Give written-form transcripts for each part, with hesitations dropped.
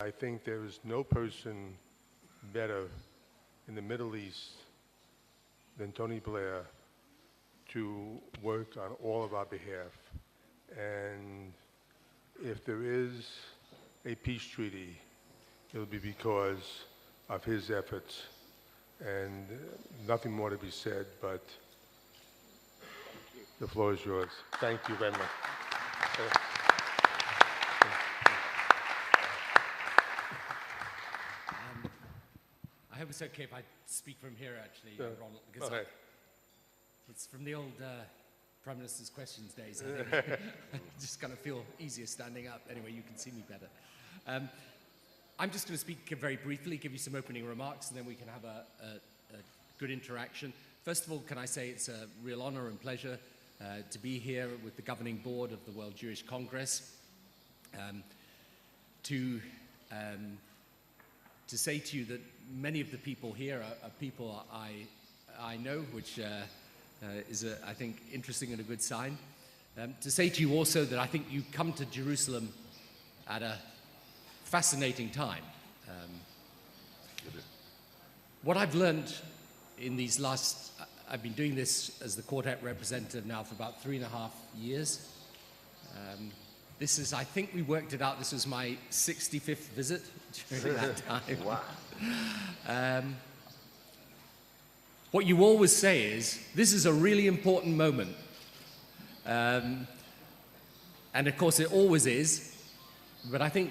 I think there is no person better in the Middle East than Tony Blair to work on all of our behalf. And if there is a peace treaty, it'll be because of his efforts. And nothing more to be said, but the floor is yours. Thank you very much. I hope it's okay if I speak from here, actually, Ronald, because it's from the old Prime Minister's Questions days. I think I just kind of feel easier standing up. Anyway, you can see me better. I'm just going to speak very briefly, give you some opening remarks, and then we can have a good interaction. First of all, can I say it's a real honor and pleasure to be here with the governing board of the World Jewish Congress, to say to you that many of the people here are people I know, which is, I think, interesting and a good sign. To say to you also that I think you come to Jerusalem at a fascinating time. What I've learned in these last, I've been doing this as the quartet representative now for about 3.5 years. This is, I think we worked it out, this was my 65th visit during that time. Wow. What you always say is, this is a really important moment. And of course it always is, but I think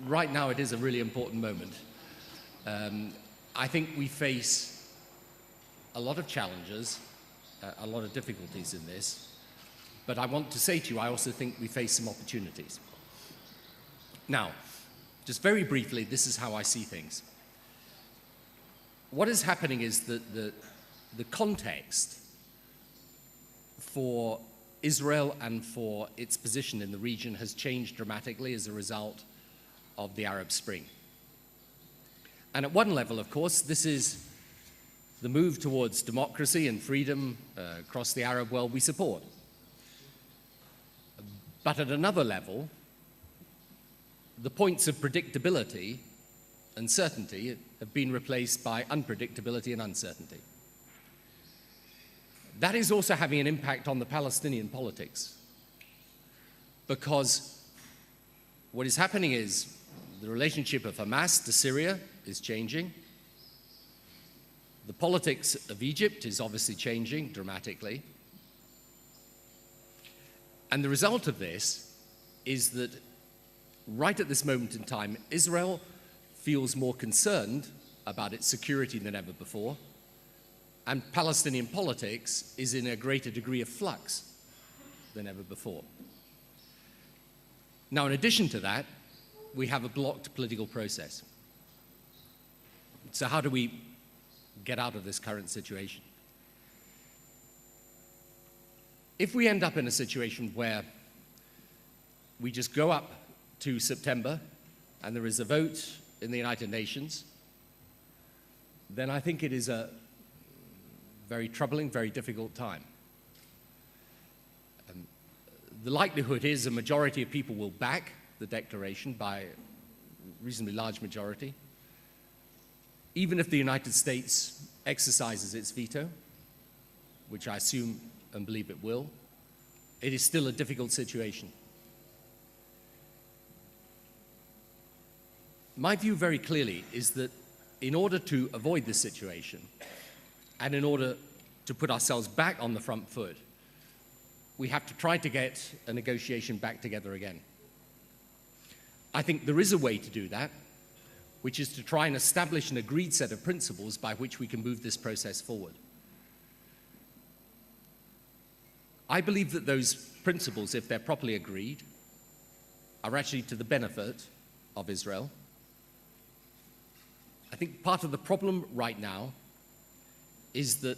right now it is a really important moment. I think we face a lot of challenges, a lot of difficulties in this, but I want to say to you, I also think we face some opportunities. Now, just very briefly, this is how I see things. What is happening is that the context for Israel and for its position in the region has changed dramatically as a result of the Arab Spring. And at one level, of course, this is the move towards democracy and freedom across the Arab world we support. But at another level, the points of predictability and certainty have been replaced by unpredictability and uncertainty. That is also having an impact on the Palestinian politics, because what is happening is the relationship of Hamas to Syria is changing. The politics of Egypt is obviously changing dramatically. And the result of this is that right at this moment in time, Israel feels more concerned about its security than ever before, and Palestinian politics is in a greater degree of flux than ever before. Now, in addition to that, we have a blocked political process. So how do we get out of this current situation? If we end up in a situation where we just go up to September and there is a vote in the United Nations, then I think it is a very troubling, very difficult time. The likelihood is a majority of people will back the declaration by a reasonably large majority. Even if the United States exercises its veto, which I assume and believe it will, it is still a difficult situation. My view very clearly is that in order to avoid this situation, and in order to put ourselves back on the front foot, we have to try to get a negotiation back together again. I think there is a way to do that, which is to try and establish an agreed set of principles by which we can move this process forward. I believe that those principles, if they're properly agreed, are actually to the benefit of Israel. I think part of the problem right now is that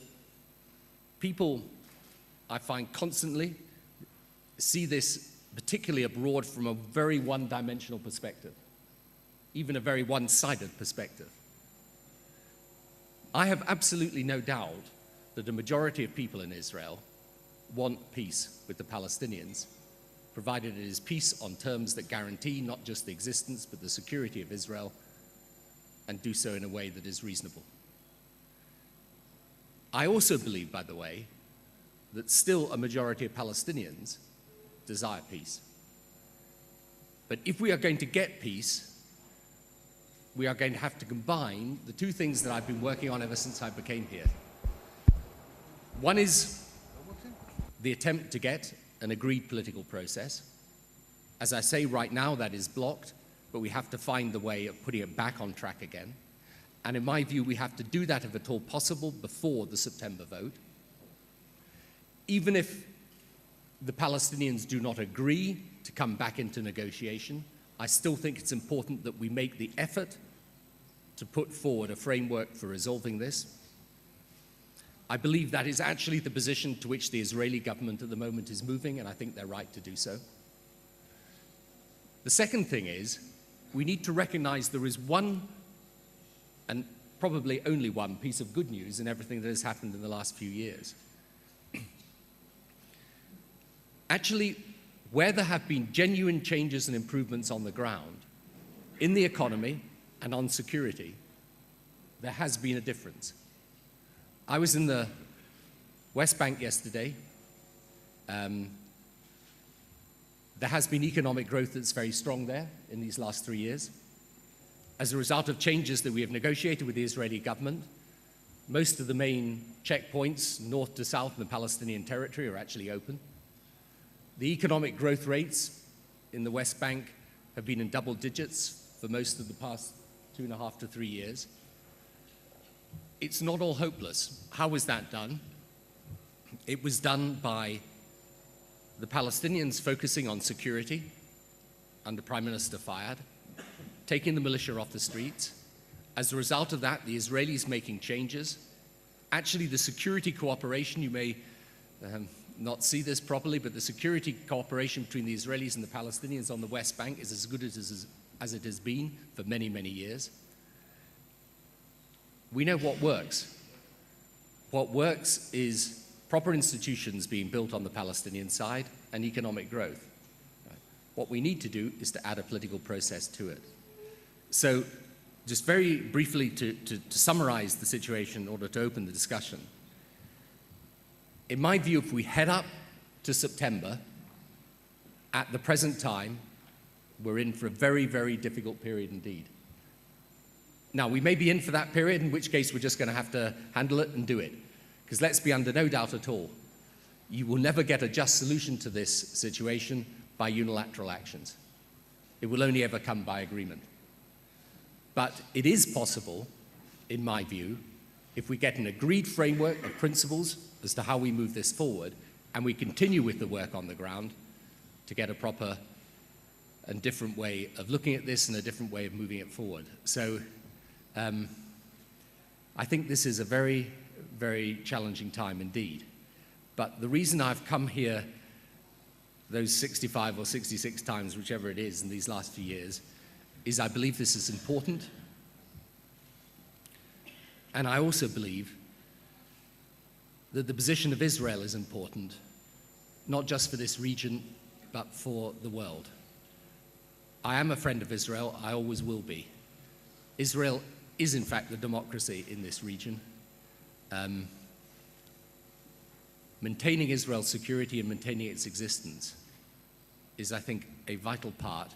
people, I find, constantly see this, particularly abroad, from a very one-dimensional perspective, even a very one-sided perspective. I have absolutely no doubt that the majority of people in Israel want peace with the Palestinians, provided it is peace on terms that guarantee not just the existence but the security of Israel, and do so in a way that is reasonable. I also believe, by the way, that still a majority of Palestinians desire peace. But if we are going to get peace, we are going to have to combine the two things that I've been working on ever since I became here. One is the attempt to get an agreed political process. As I say, right now that is blocked, but we have to find the way of putting it back on track again. And in my view, we have to do that, if at all possible, before the September vote. Even if the Palestinians do not agree to come back into negotiation, I still think it's important that we make the effort to put forward a framework for resolving this. I believe that is actually the position to which the Israeli government at the moment is moving, and I think they're right to do so. The second thing is, we need to recognize there is one, and probably only one, piece of good news in everything that has happened in the last few years. Actually, where there have been genuine changes and improvements on the ground, in the economy and on security, there has been a difference. I was in the West Bank yesterday. There has been economic growth that's very strong there in these last 3 years. As a result of changes that we have negotiated with the Israeli government, most of the main checkpoints, north to south in the Palestinian territory, are actually open. The economic growth rates in the West Bank have been in double digits for most of the past 2.5 to 3 years. It's not all hopeless. How was that done? It was done by the Palestinians focusing on security under Prime Minister Fayyad, taking the militia off the streets. As a result of that, the Israelis making changes. Actually, the security cooperation, you may not see this properly, but the security cooperation between the Israelis and the Palestinians on the West Bank is as good as it has been for many, many years. We know what works. What works is proper institutions being built on the Palestinian side and economic growth. What we need to do is to add a political process to it. So, just very briefly to summarize the situation in order to open the discussion. In my view, if we head up to September, at the present time, we're in for a very, very difficult period indeed. Now, we may be in for that period, in which case we're just going to have to handle it and do it. Because let's be under no doubt at all, you will never get a just solution to this situation by unilateral actions. It will only ever come by agreement. But it is possible, in my view, if we get an agreed framework of principles as to how we move this forward, and we continue with the work on the ground to get a proper and different way of looking at this and a different way of moving it forward. So I think this is a very, very challenging time indeed. But the reason I've come here those 65 or 66 times, whichever it is, in these last few years, is I believe this is important. And I also believe that the position of Israel is important, not just for this region, but for the world. I am a friend of Israel. I always will be. Israel is, in fact, the democracy in this region. Maintaining Israel's security and maintaining its existence is, I think, a vital part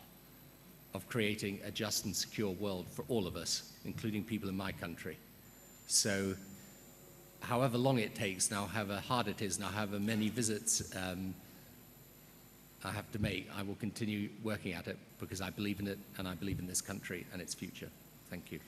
of creating a just and secure world for all of us, including people in my country. So, however long it takes now, however hard it is now, however many visits I have to make, I will continue working at it because I believe in it and I believe in this country and its future. Thank you.